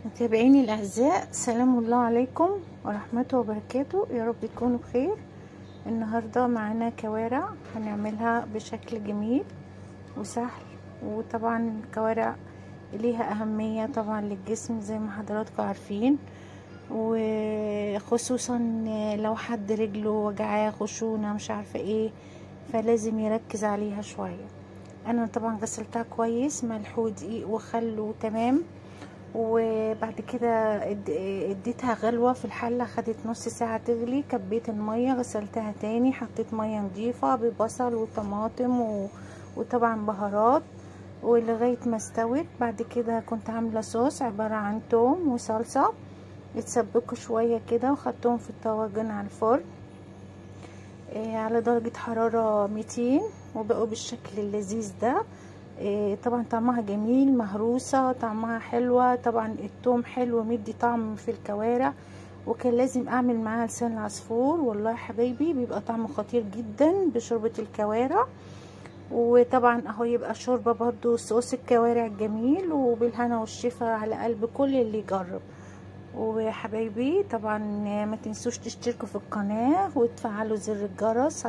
متابعيني الاعزاء، سلام الله عليكم ورحمته وبركاته. يا رب تكونوا بخير. النهارده معانا كوارع هنعملها بشكل جميل وسهل، وطبعا الكوارع ليها اهميه طبعا للجسم زي ما حضراتكم عارفين، وخصوصا لو حد رجله وجعاه خشونه مش عارفه ايه، فلازم يركز عليها شويه. انا طبعا غسلتها كويس ملح ودقيق وخل وتمام، وبعد كده اديتها غلوة في الحلة، خدت نص ساعة تغلي. كبيت المية، غسلتها تاني، حطيت مية نضيفة ببصل وطماطم وطبعا بهارات ولغاية ما استوت. بعد كده كنت عاملة صوص عبارة عن توم وصلصة، اتسبكوا شوية كده وخدتهم في الطواجن على الفرن على درجة حرارة 200، وبقوا بالشكل اللذيذ ده. طبعا طعمها جميل، مهروسة طعمها حلوة. طبعا التوم حلو مدي طعم في الكوارع، وكان لازم اعمل معاها لسان العصفور. والله يا حبايبي بيبقى طعمه خطير جدا بشوربة الكوارع. وطبعا اهو يبقى شوربة برضو صوص الكوارع جميل، وبالهنا والشفا على قلب كل اللي يجرب. وحبايبي طبعا ما تنسوش تشتركوا في القناة وتفعلوا زر الجرس